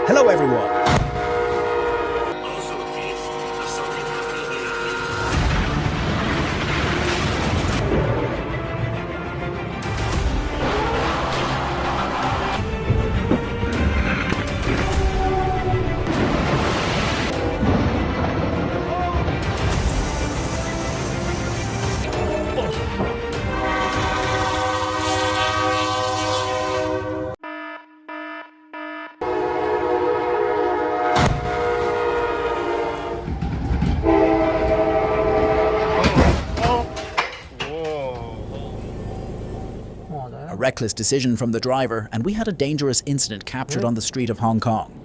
Hello everyone! A reckless decision from the driver, and we had a dangerous incident captured on the street of Hong Kong.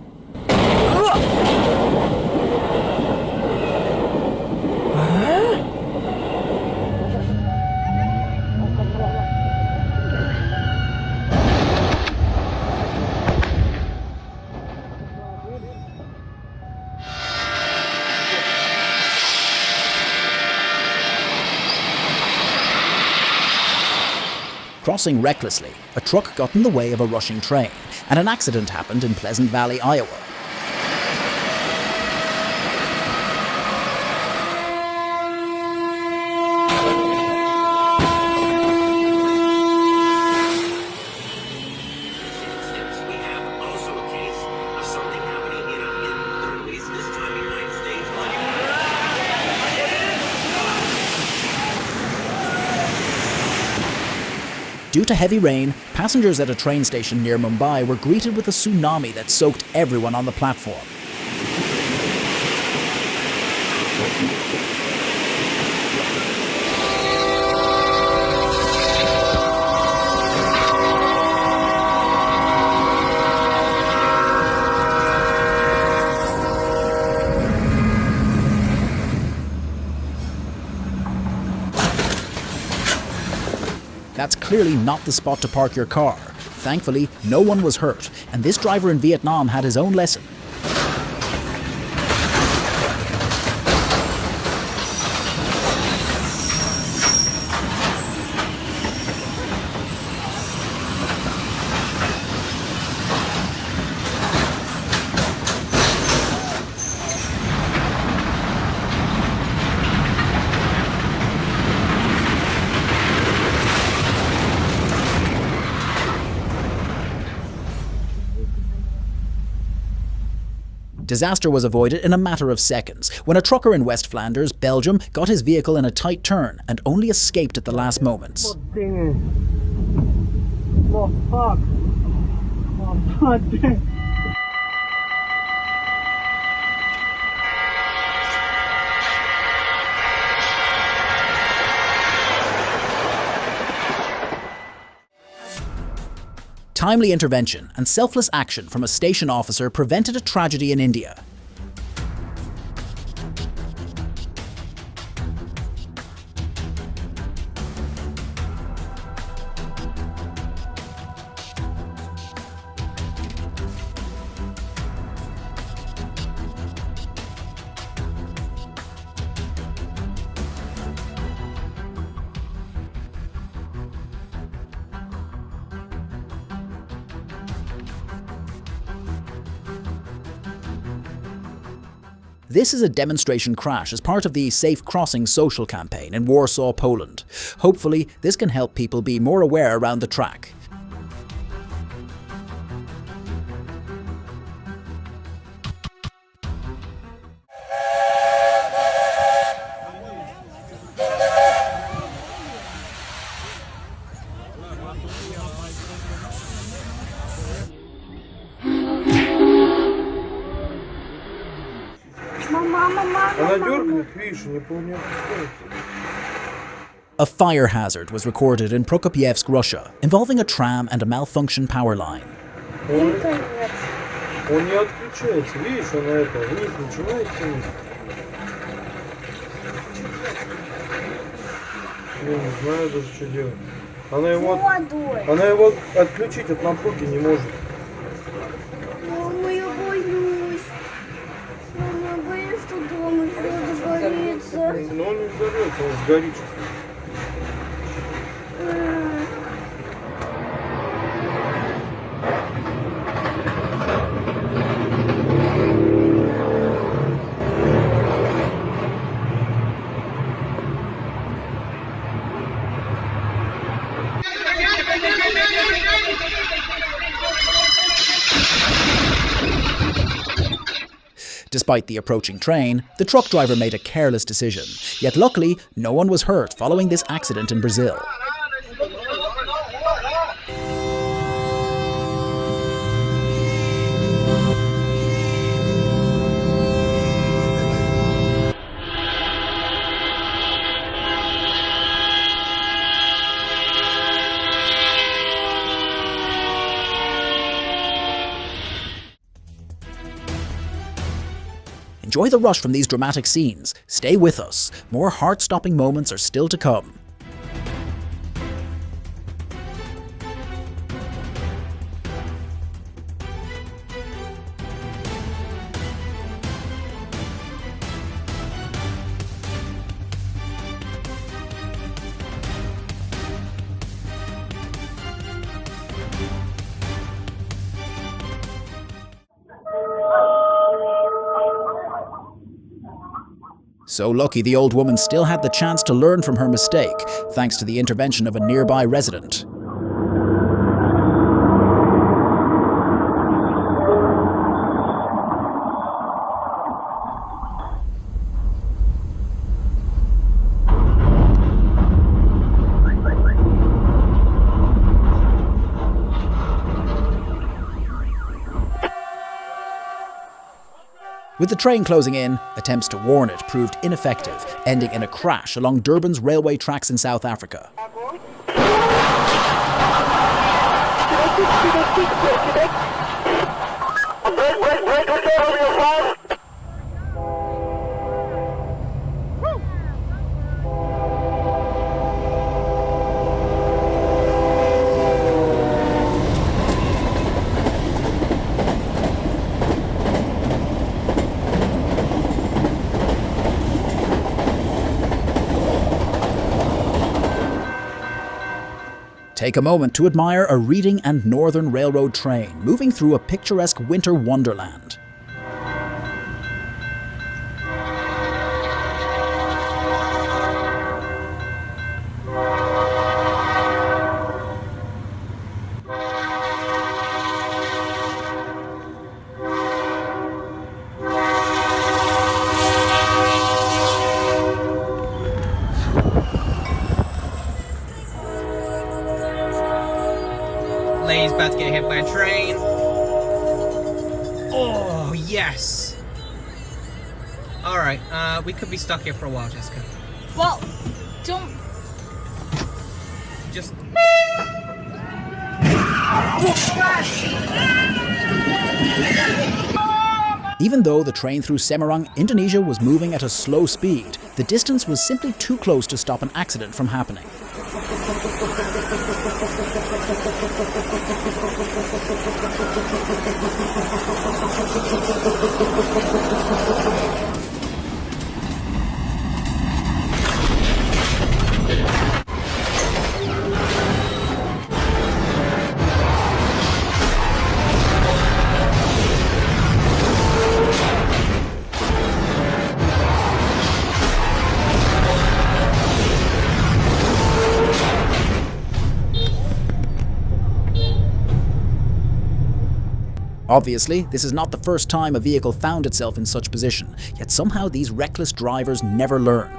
Crossing recklessly, a truck got in the way of a rushing train, and an accident happened in Pleasant Valley, Iowa. Due to heavy rain, passengers at a train station near Mumbai were greeted with a tsunami that soaked everyone on the platform. That's clearly not the spot to park your car. Thankfully, no one was hurt, and this driver in Vietnam had his own lesson. Disaster was avoided in a matter of seconds when a trucker in West Flanders, Belgium, got his vehicle in a tight turn and only escaped at the last moments. Oh, fuck. Oh, God damn. Timely intervention and selfless action from a station officer prevented a tragedy in India. This is a demonstration crash as part of the Safe Crossing social campaign in Warsaw, Poland. Hopefully, this can help people be more aware around the track. A fire hazard was recorded in Prokopyevsk, Russia, involving a tram and a malfunctioned power line. Она его отключить от напруги не может. Мама, я боюсь. Мама, я боюсь, что дома все загорится. Но он не взорвется, он сгорит. Despite the approaching train, the truck driver made a careless decision. Yet luckily, no one was hurt following this accident in Brazil. Enjoy the rush from these dramatic scenes. Stay with us. More heart-stopping moments are still to come. So lucky the old woman still had the chance to learn from her mistake, thanks to the intervention of a nearby resident. With the train closing in, attempts to warn it proved ineffective, ending in a crash along Durban's railway tracks in South Africa. Take a moment to admire a Reading and Northern Railroad train moving through a picturesque winter wonderland. Lady's about to get hit by a train. Oh, yes. Alright, we could be stuck here for a while, Jessica. Well, don't... Just... Even though the train through Semarang, Indonesia was moving at a slow speed, the distance was simply too close to stop an accident from happening. Obviously, this is not the first time a vehicle found itself in such position, yet somehow these reckless drivers never learn.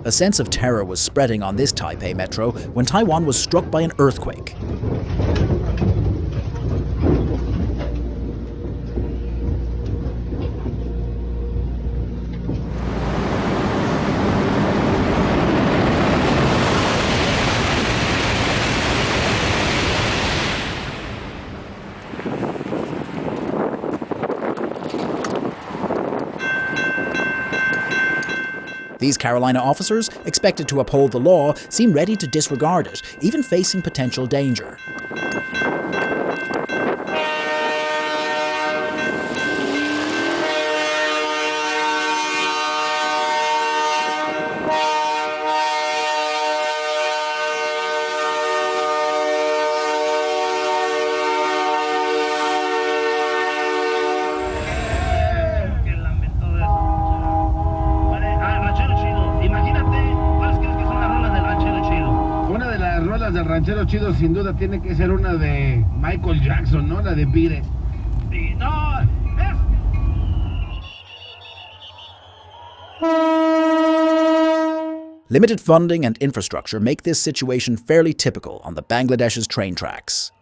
A sense of terror was spreading on this Taipei metro when Taiwan was struck by an earthquake. These Carolina officers, expected to uphold the law, seem ready to disregard it, even facing potential danger. Del ranchero chido sin duda tiene que ser una de Michael Jackson, ¿no? La de Beat It. Y no, Limited funding and infrastructure make this situation fairly typical on the Bangladesh's train tracks.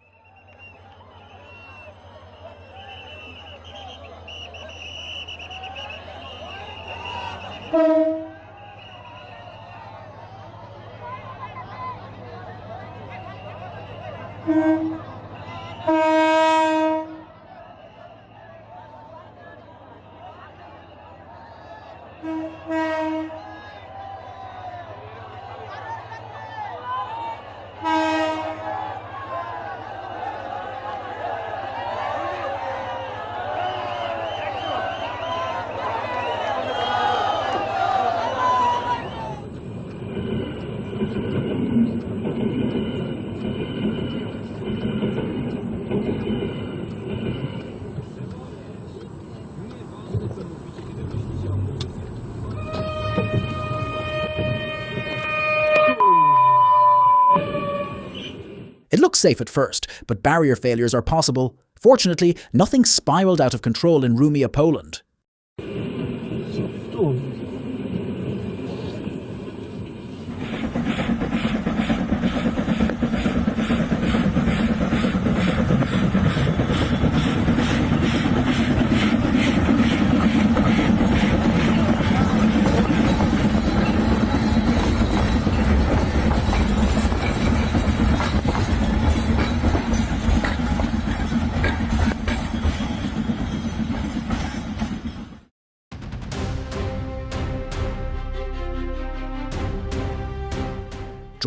It looks safe at first, but barrier failures are possible. Fortunately, nothing spiraled out of control in Rumia, Poland.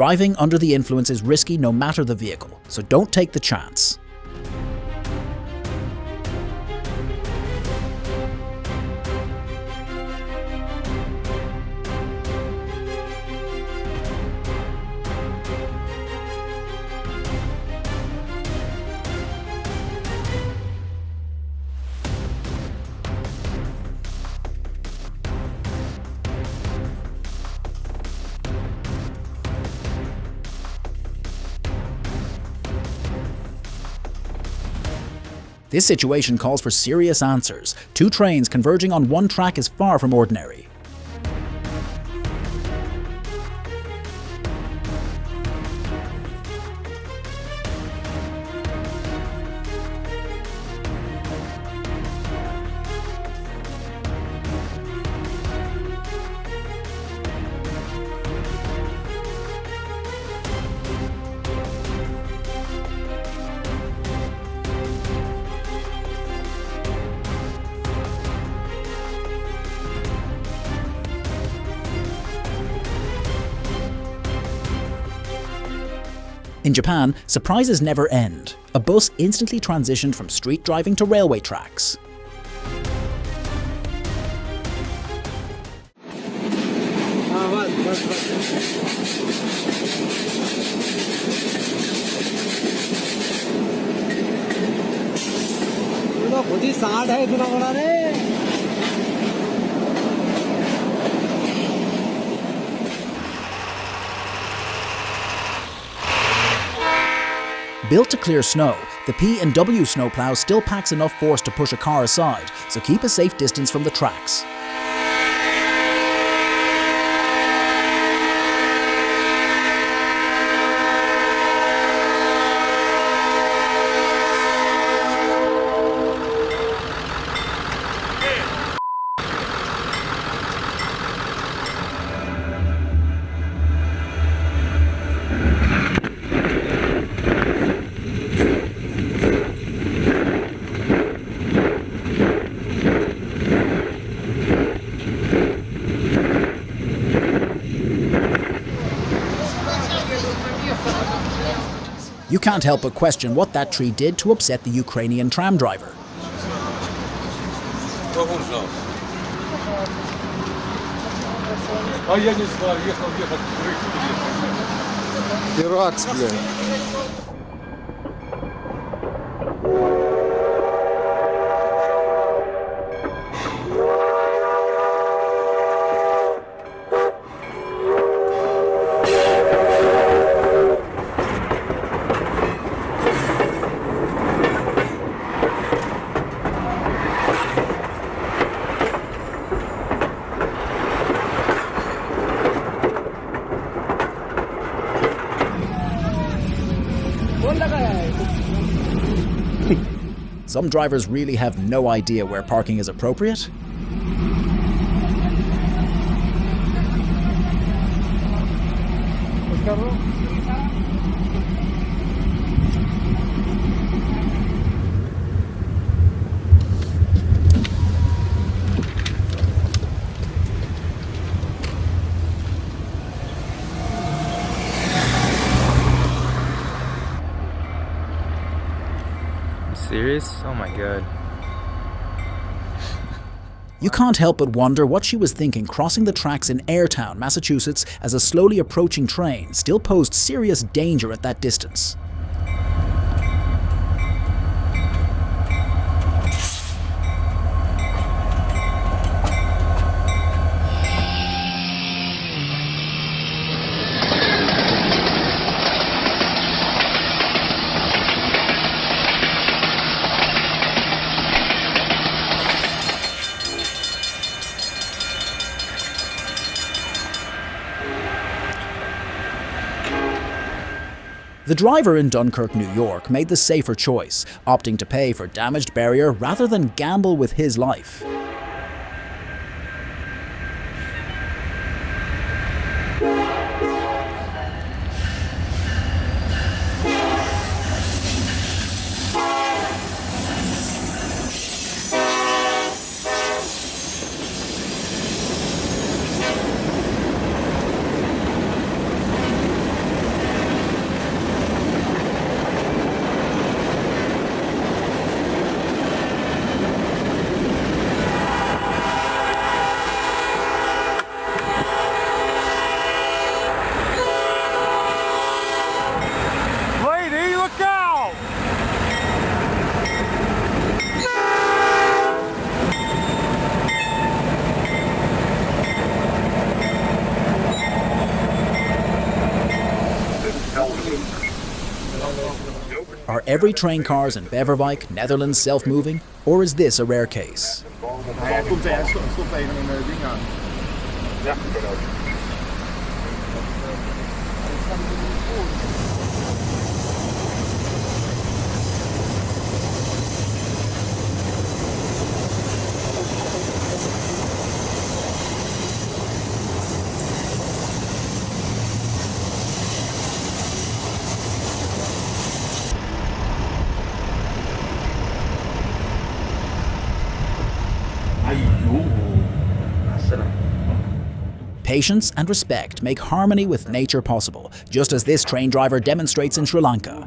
Driving under the influence is risky no matter the vehicle, so don't take the chance. This situation calls for serious answers. Two trains converging on one track is far from ordinary. In Japan, surprises never end. A bus instantly transitioned from street driving to railway tracks. Built to clear snow, the P&W snowplow still packs enough force to push a car aside, so keep a safe distance from the tracks. You can't help but question what that tree did to upset the Ukrainian tram driver. Иракс, блядь. Some drivers really have no idea where parking is appropriate. Serious? Oh my god. You can't help but wonder what she was thinking crossing the tracks in Airtown, Massachusetts, as a slowly approaching train still posed serious danger at that distance. The driver in Dunkirk, New York, made the safer choice, opting to pay for damaged barrier rather than gamble with his life. Lady, look out! Are every train cars in Beverwijk, Netherlands self-moving, or is this a rare case? Hij komt tegen een ding aan. Ja, dat ook. Patience and respect make harmony with nature possible, just as this train driver demonstrates in Sri Lanka.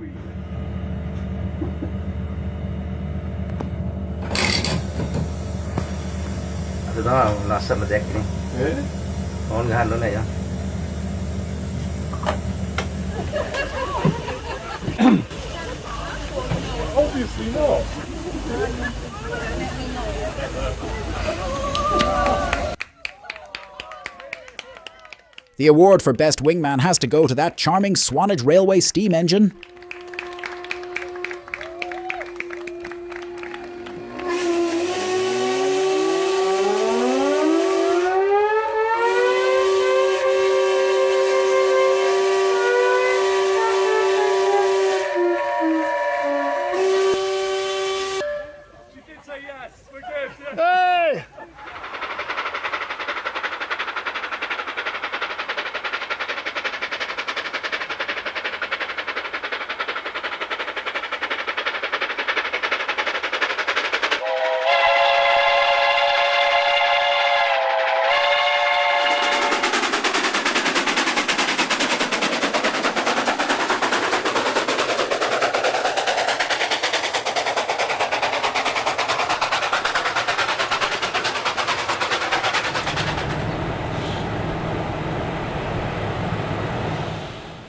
Obviously not. The award for Best Wingman has to go to that charming Swanage Railway steam engine. She did say yes. We're good. Hey!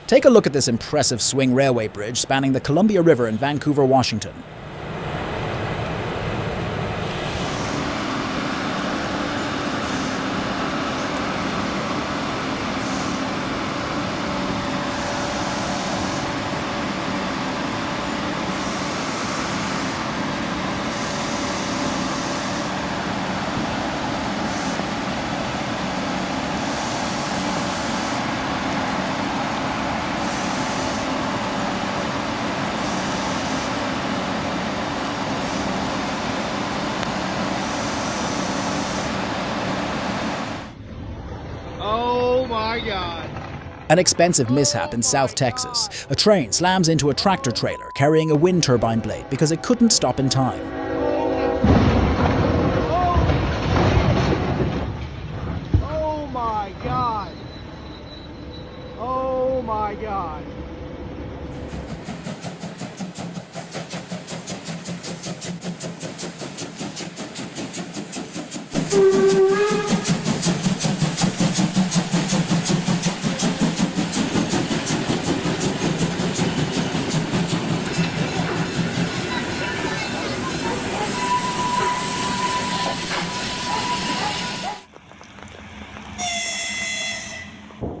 Take a look at this impressive swing railway bridge spanning the Columbia River in Vancouver, Washington. Oh my God. An expensive mishap in South Texas. A train slams into a tractor trailer carrying a wind turbine blade because it couldn't stop in time. Oh my God. Oh my God.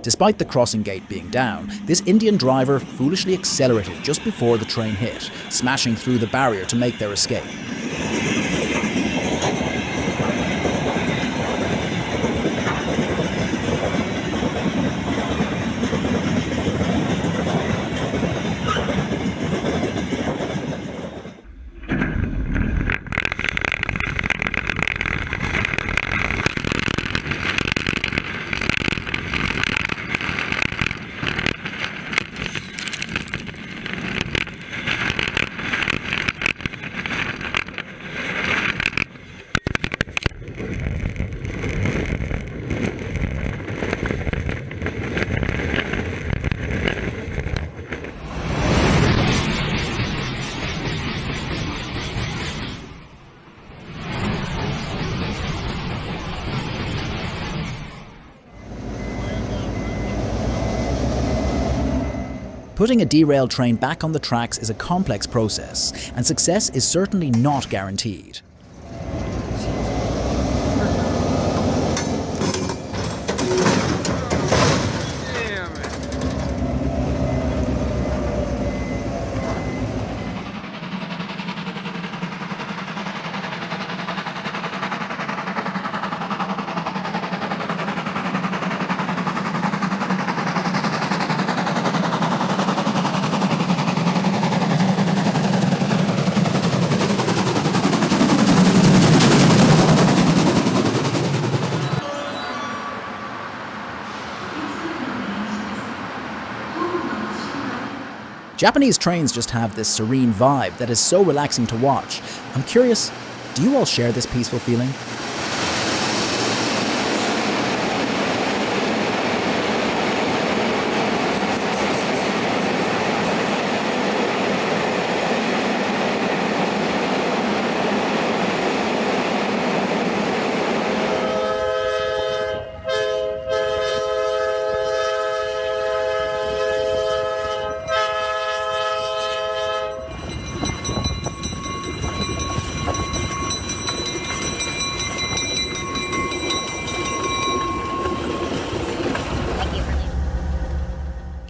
Despite the crossing gate being down, this Indian driver foolishly accelerated just before the train hit, smashing through the barrier to make their escape. Putting a derailed train back on the tracks is a complex process, and success is certainly not guaranteed. Japanese trains just have this serene vibe that is so relaxing to watch. I'm curious, do you all share this peaceful feeling?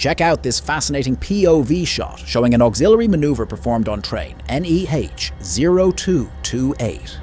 Check out this fascinating POV shot showing an auxiliary maneuver performed on train NEH 0228.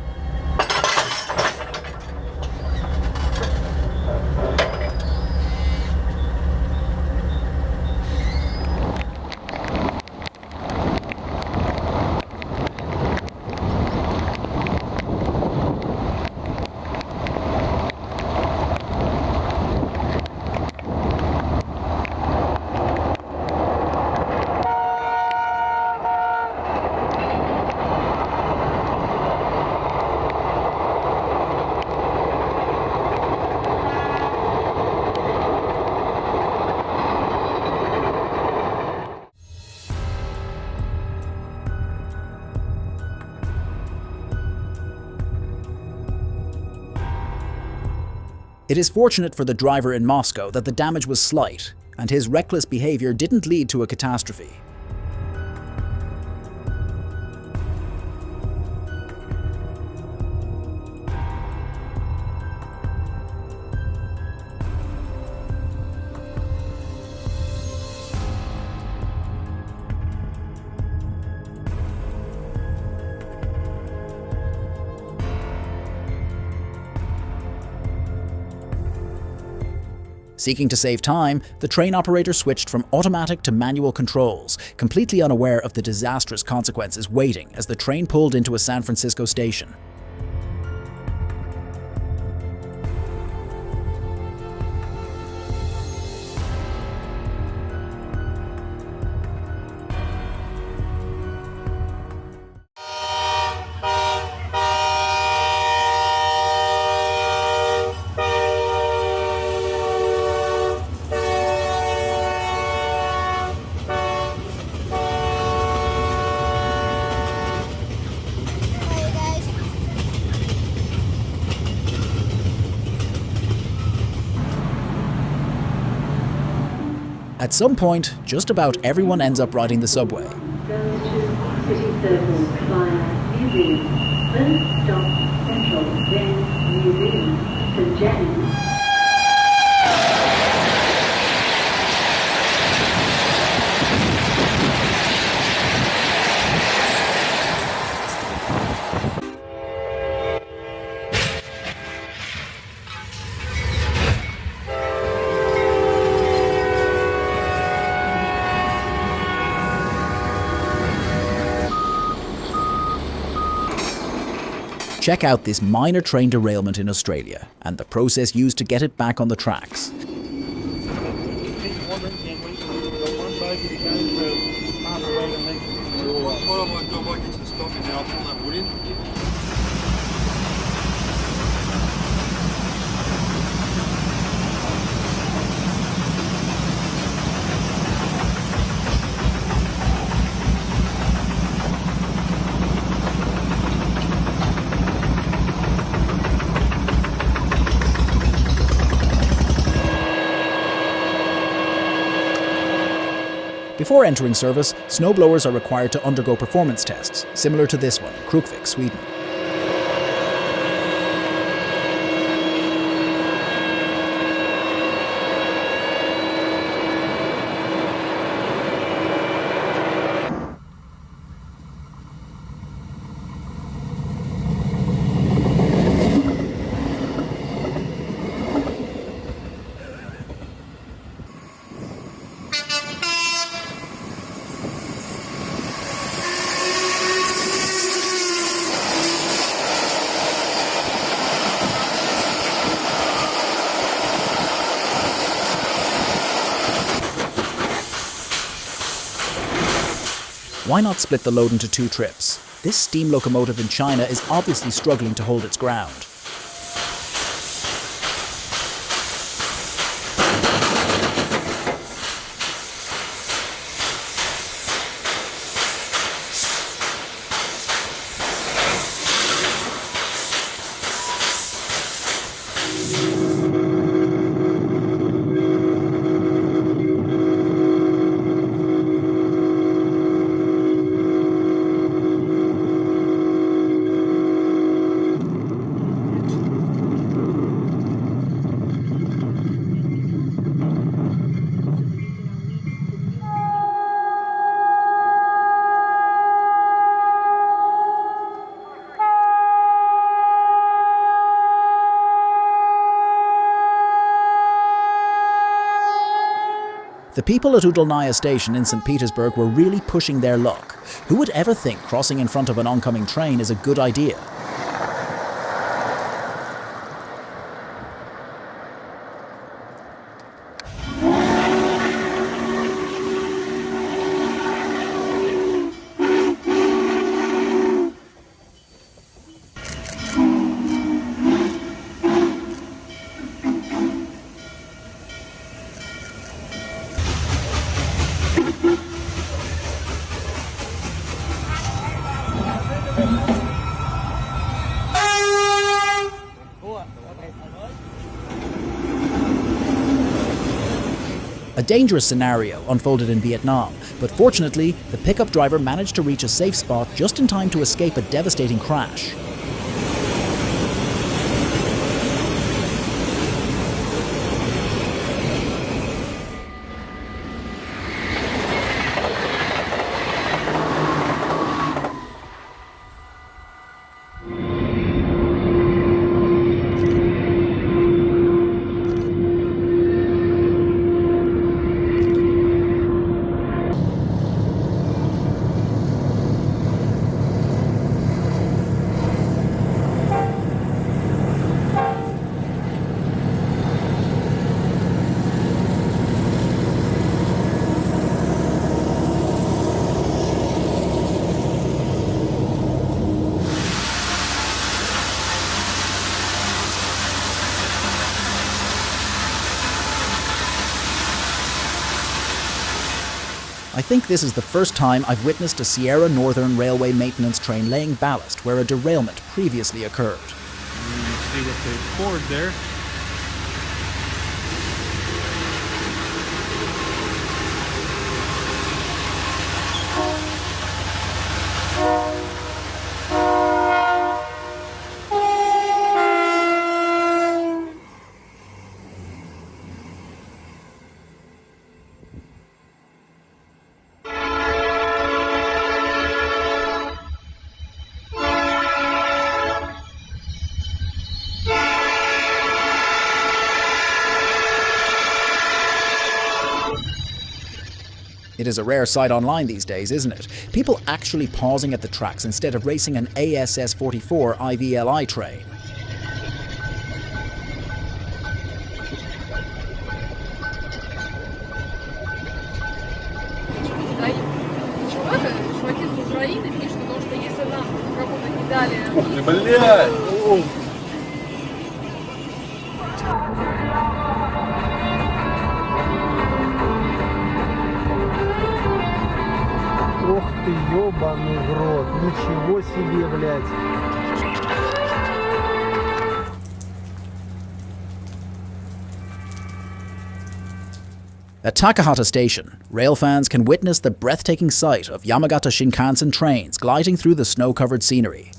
It is fortunate for the driver in Moscow that the damage was slight. and his reckless behaviour didn't lead to a catastrophe. Seeking to save time, the train operator switched from automatic to manual controls, completely unaware of the disastrous consequences waiting as the train pulled into a San Francisco station. At some point, just about everyone ends up riding the subway. Goes to City Circle via Museum. First stop Central, then Museum, St James. Check out this minor train derailment in Australia and the process used to get it back on the tracks. Keep wondering, can we go one bogie to go through half a way and then we're all right. What I might do, I might get to the stop and then I'll pull that wood in. Before entering service, snowblowers are required to undergo performance tests, similar to this one in Krukvik, Sweden. Why not split the load into 2 trips? This steam locomotive in China is obviously struggling to hold its ground. The people at Udalnaya station in St. Petersburg were really pushing their luck. Who would ever think crossing in front of an oncoming train is a good idea? A dangerous scenario unfolded in Vietnam, but fortunately, the pickup driver managed to reach a safe spot just in time to escape a devastating crash. I think this is the first time I've witnessed a Sierra Northern Railway maintenance train laying ballast where a derailment previously occurred. See what they poured there. It is a rare sight online these days, isn't it? People actually pausing at the tracks instead of racing an ASS-44 IVLI train. Ох ты, ёбаный в рот. Ничего себе, блядь. At Takahata Station, rail fans can witness the breathtaking sight of Yamagata Shinkansen trains gliding through the snow-covered scenery.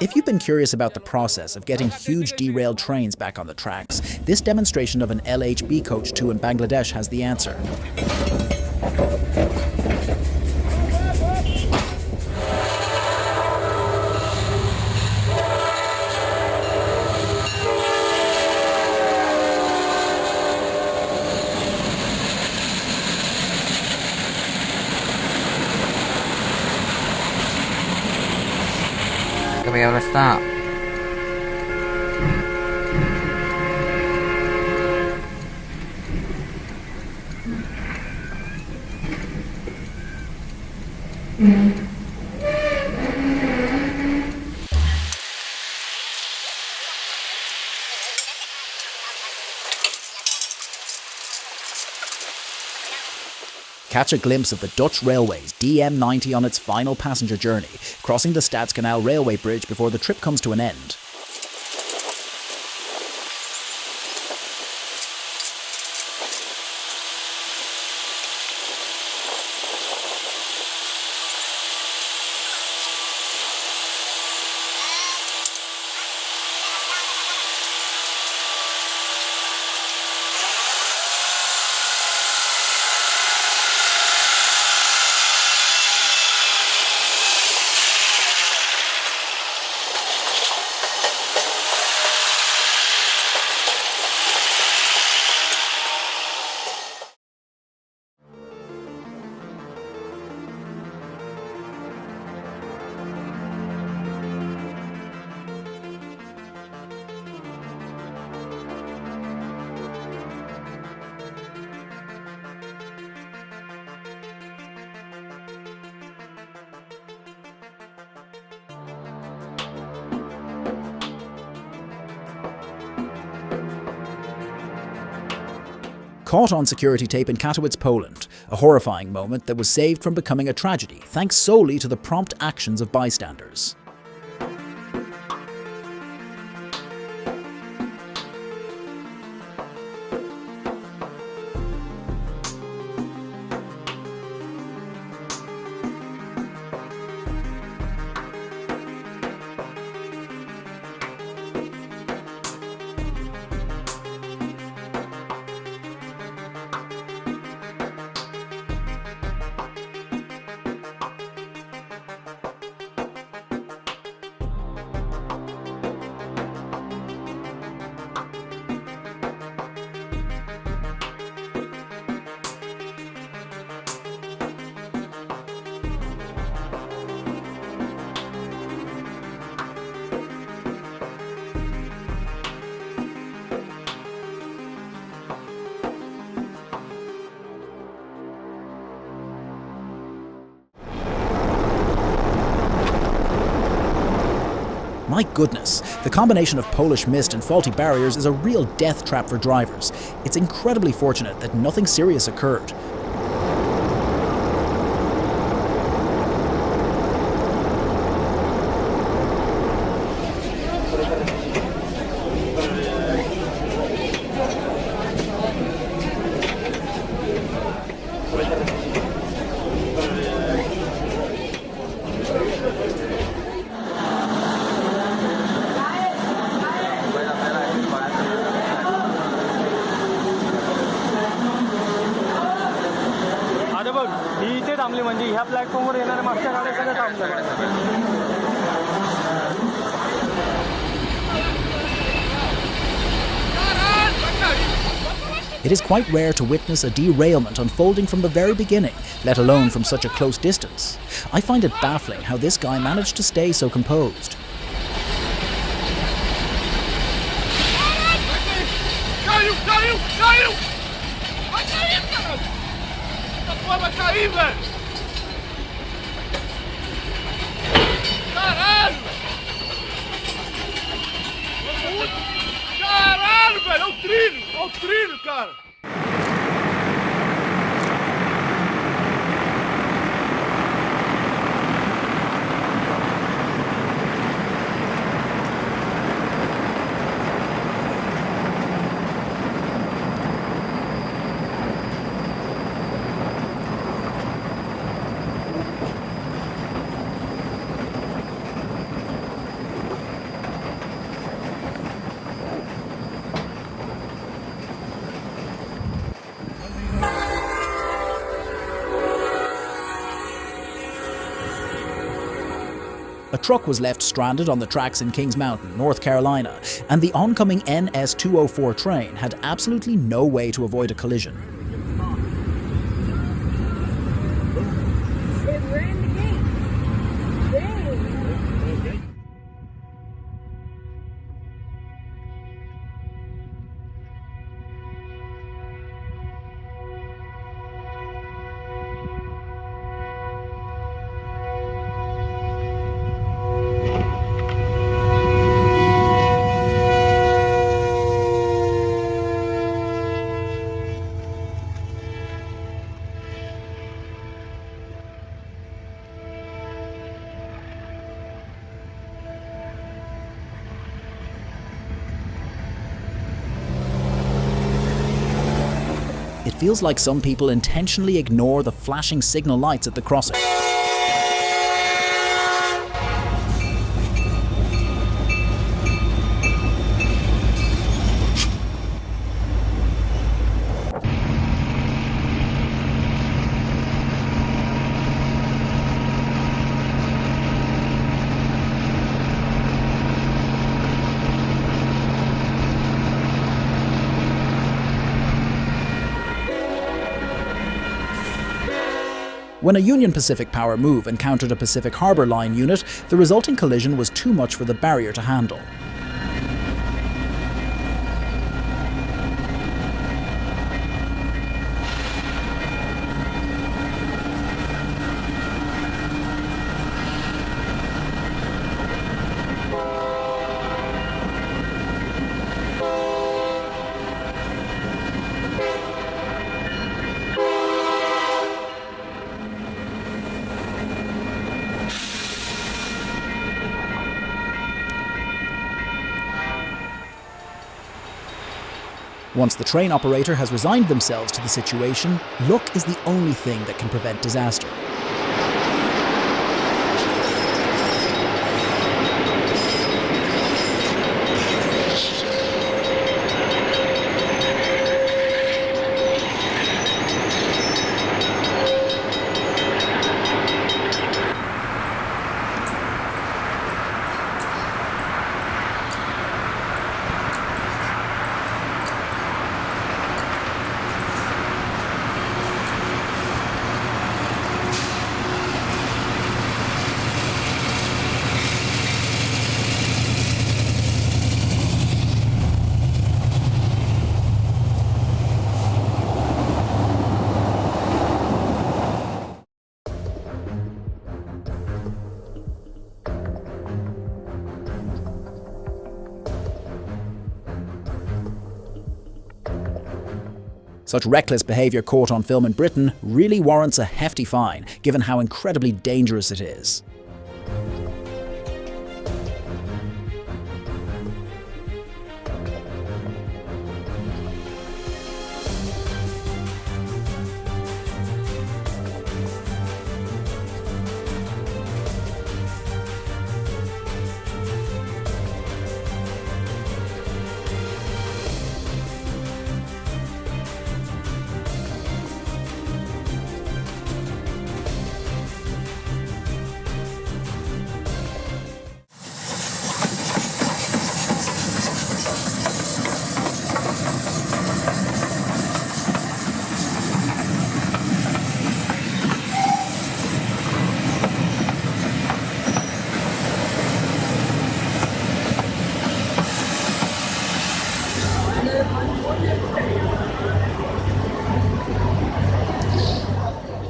If you've been curious about the process of getting huge derailed trains back on the tracks, this demonstration of an LHB Coach 2 in Bangladesh has the answer. Be able to stop. Catch a glimpse of the Dutch Railways DM90 on its final passenger journey, crossing the Stadskanaal railway bridge before the trip comes to an end. Caught on security tape in Katowice, Poland, a horrifying moment that was saved from becoming a tragedy thanks solely to the prompt actions of bystanders. My goodness, the combination of Polish mist and faulty barriers is a real death trap for drivers. It's incredibly fortunate that nothing serious occurred. ही इथे थांबली म्हणजे ह्या प्लॅटफॉर्मवर येणाऱ्या मागच्या गाड्या सगळ्या थांबल्या. It is quite rare to witness a derailment unfolding from the very beginning, let alone from such a close distance. I find it baffling how this guy managed to stay so composed. Caiu! Vai cair, cara! Essa porra vai cair, velho! Caralho! Caralho, velho! É o trilho, cara! A truck was left stranded on the tracks in Kings Mountain, North Carolina, and the oncoming NS-204 train had absolutely no way to avoid a collision. It feels like some people intentionally ignore the flashing signal lights at the crossing. When a Union Pacific Power move encountered a Pacific Harbor Line unit, the resulting collision was too much for the barrier to handle. Once the train operator has resigned themselves to the situation, luck is the only thing that can prevent disaster. Such reckless behaviour caught on film in Britain really warrants a hefty fine, given how incredibly dangerous it is.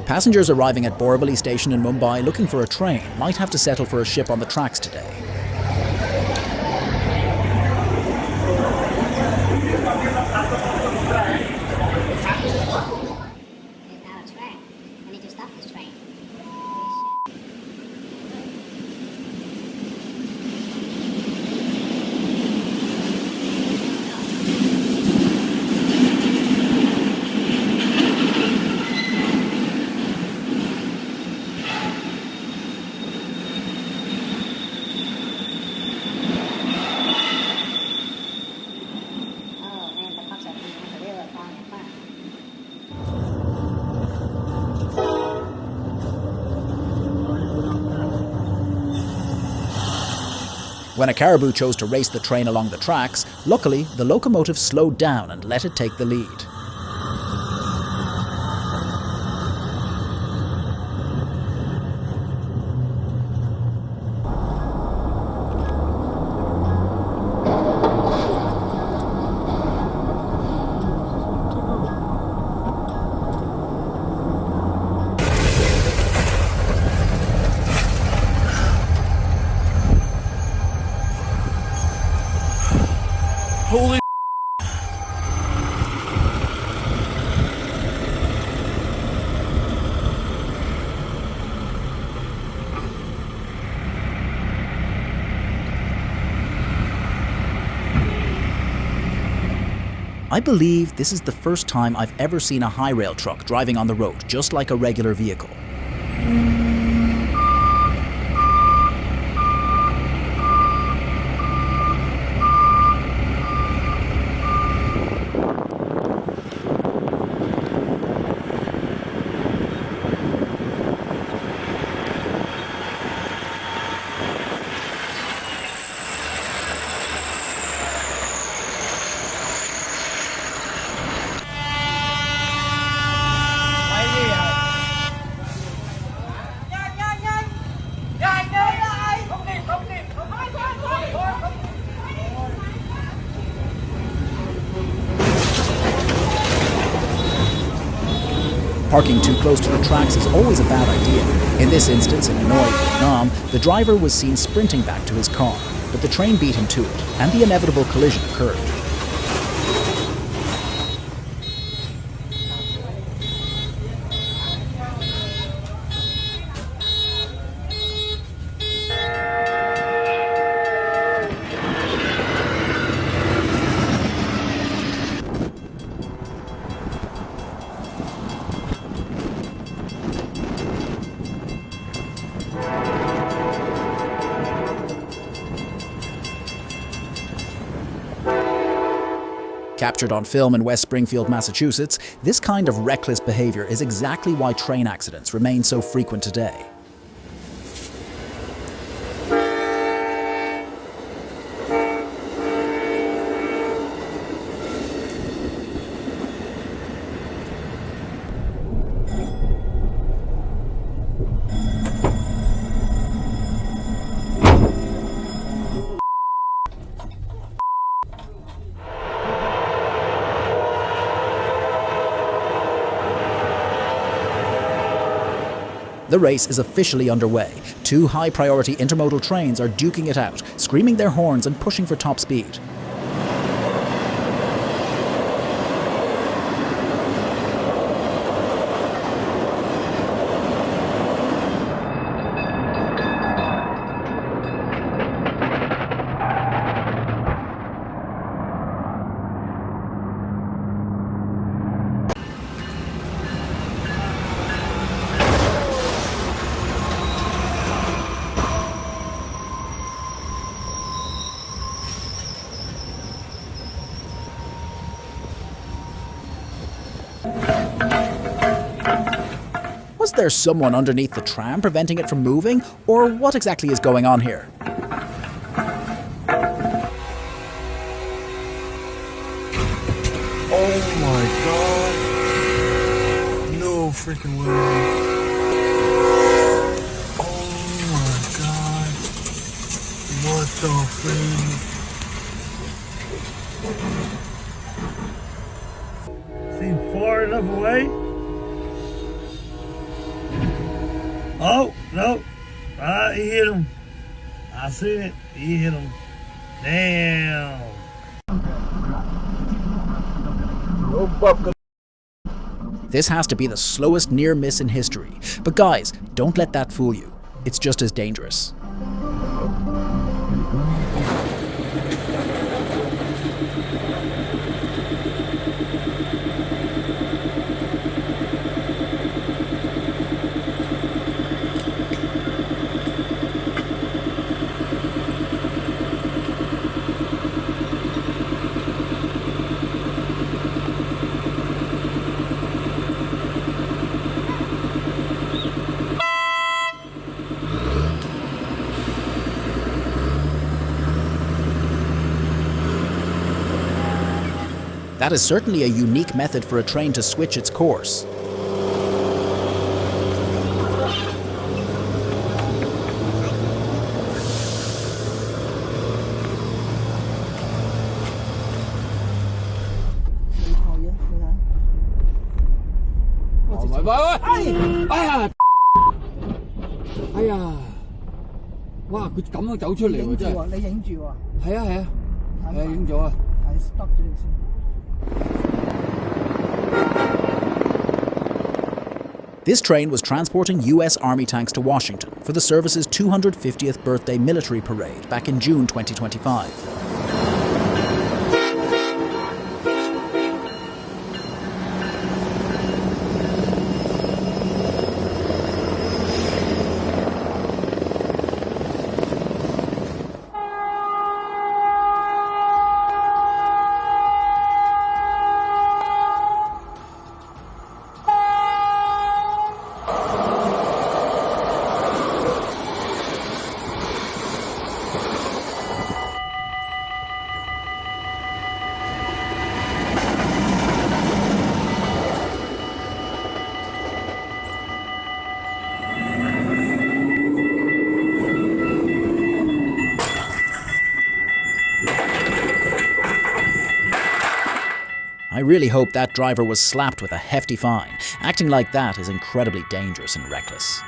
Passengers arriving at Borivali station in Mumbai looking for a train might have to settle for a ship on the tracks today. When a caribou chose to race the train along the tracks, luckily the locomotive slowed down and let it take the lead. Holy I believe this is the first time I've ever seen a high rail truck driving on the road just like a regular vehicle. Parking too close to the tracks is always a bad idea. In this instance, in Hanoi, Vietnam, the driver was seen sprinting back to his car, but the train beat him to it, and the inevitable collision occurred. Captured on film in West Springfield, Massachusetts, this kind of reckless behavior is exactly why train accidents remain so frequent today. The race is officially underway. Two high-priority intermodal trains are duking it out, screaming their horns and pushing for top speed. Was there someone underneath the tram preventing it from moving? Or what exactly is going on here? Oh my god. No freaking way. Oh my god. What the freak? Seem far enough away? Oh, no. He hit him. I seen it. He hit him. Damn. This has to be the slowest near miss in history. But guys, don't let that fool you. It's just as dangerous. That is certainly a unique method for a train to switch its course. This train was transporting US Army tanks to Washington for the service's 250th birthday military parade back in June 2025. I really hope that driver was slapped with a hefty fine. Acting like that is incredibly dangerous and reckless.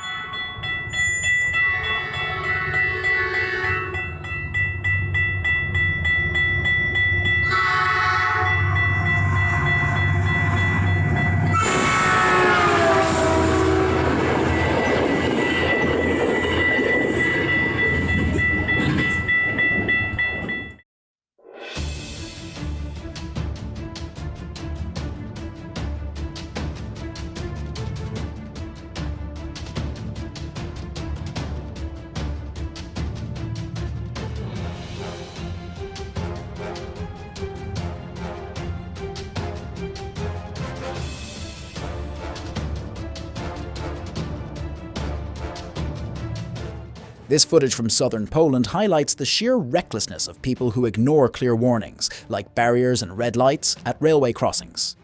This footage from southern Poland highlights the sheer recklessness of people who ignore clear warnings, like barriers and red lights, at railway crossings.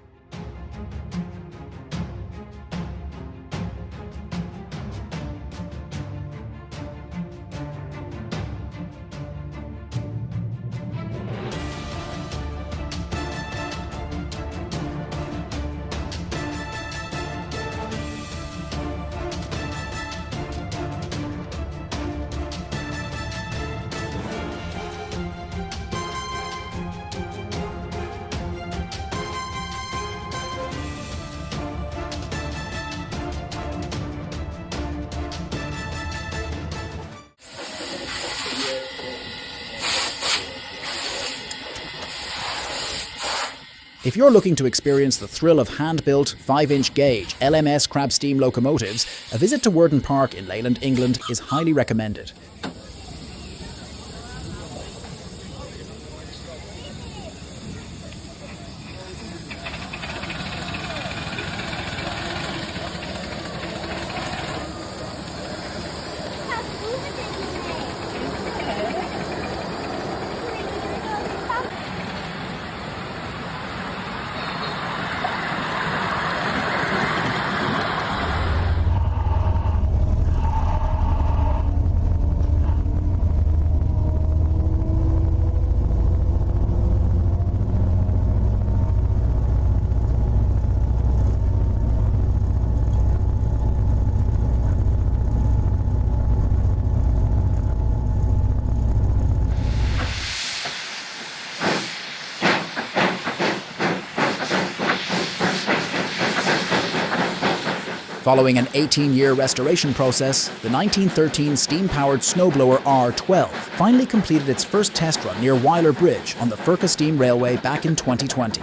If you're looking to experience the thrill of hand-built, 5-inch gauge LMS crab steam locomotives, a visit to Worden Park in Leyland, England is highly recommended. Following an 18-year restoration process, the 1913 steam-powered snowblower R12 finally completed its first test run near Weiler Bridge on the Furka Steam Railway back in 2020.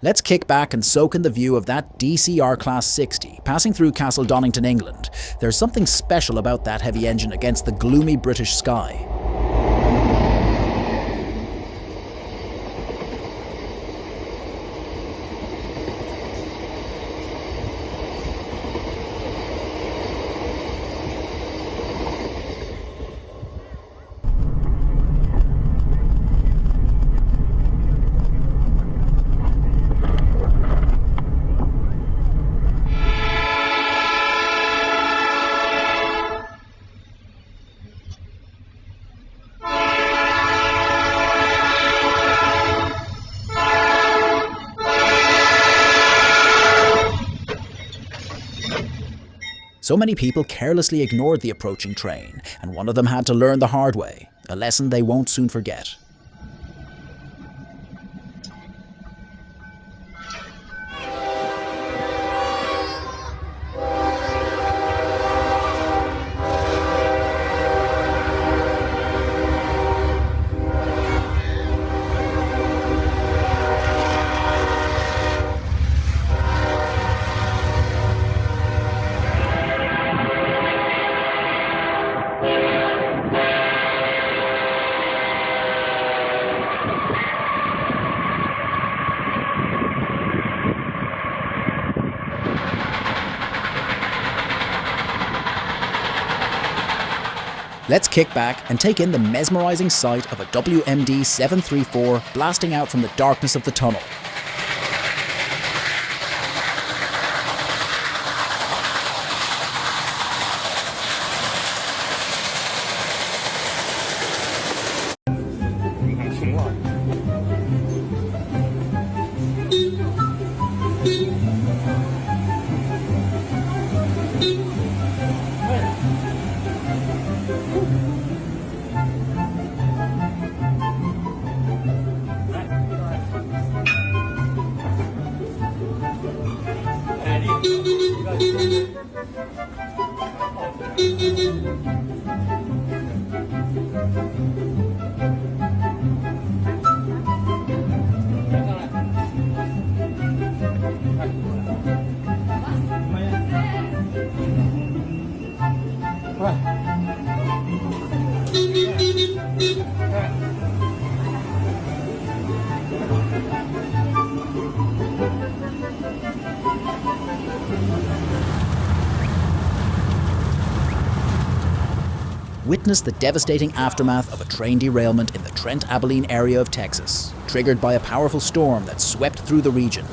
Let's kick back and soak in the view of that DCR Class 60 passing through Castle Donington, England. There's something special about that heavy engine against the gloomy British sky. So many people carelessly ignored the approaching train, and one of them had to learn the hard way, a lesson they won't soon forget. Let's kick back and take in the mesmerizing sight of a WMD 734 blasting out from the darkness of the tunnel. Witness the devastating aftermath of a train derailment in the Trent-Abilene area of Texas, triggered by a powerful storm that swept through the region.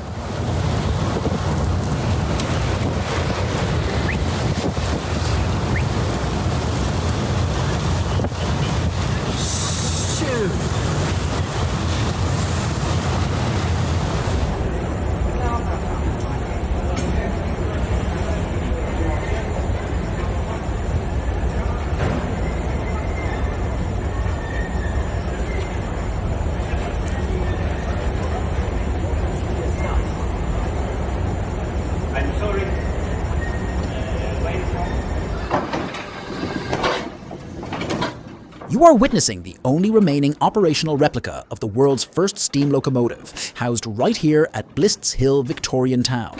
You are witnessing the only remaining operational replica of the world's first steam locomotive, housed right here at Blist's Hill, Victorian Town.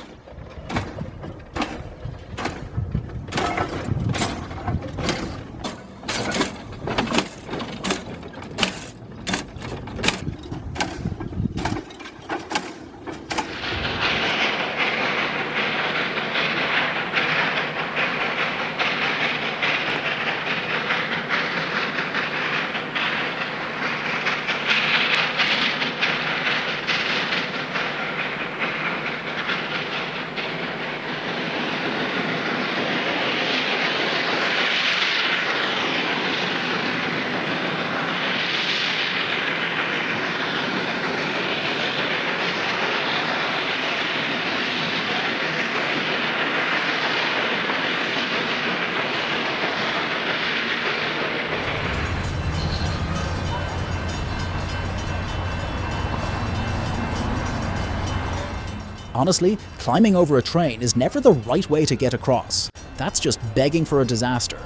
Honestly, climbing over a train is never the right way to get across. That's just begging for a disaster.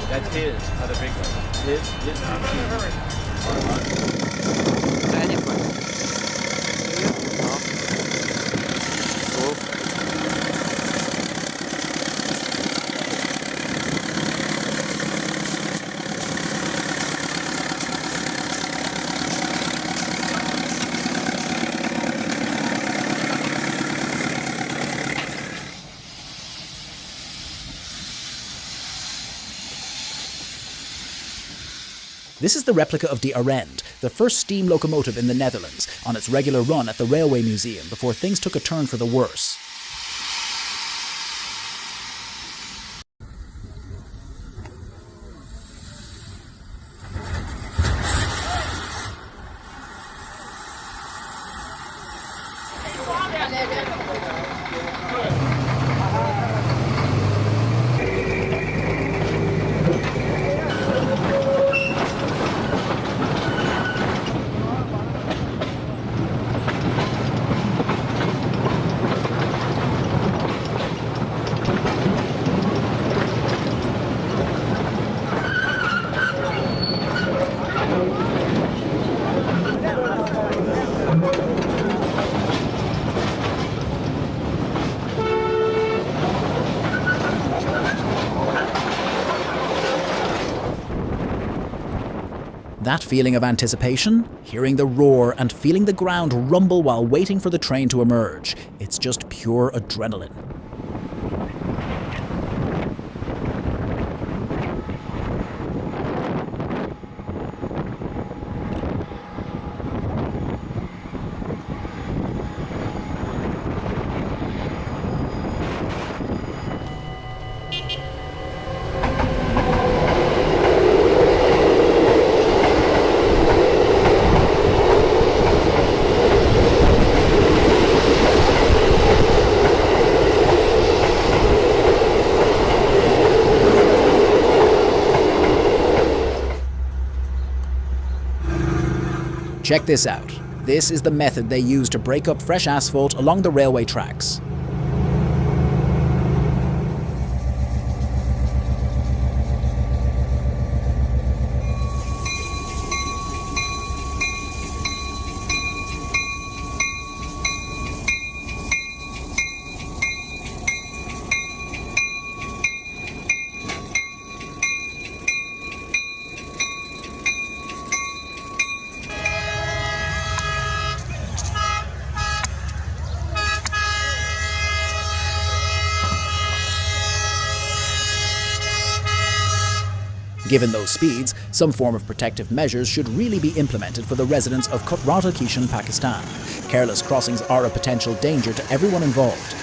That's his, not a big one. His. This is the replica of De Arend, the first steam locomotive in the Netherlands, on its regular run at the Railway Museum before things took a turn for the worse. That feeling of anticipation, hearing the roar and feeling the ground rumble while waiting for the train to emerge, it's just pure adrenaline. Check this out. This is the method they use to break up fresh asphalt along the railway tracks. Given those speeds, some form of protective measures should really be implemented for the residents of Kotrata Kishan, Pakistan. Careless crossings are a potential danger to everyone involved.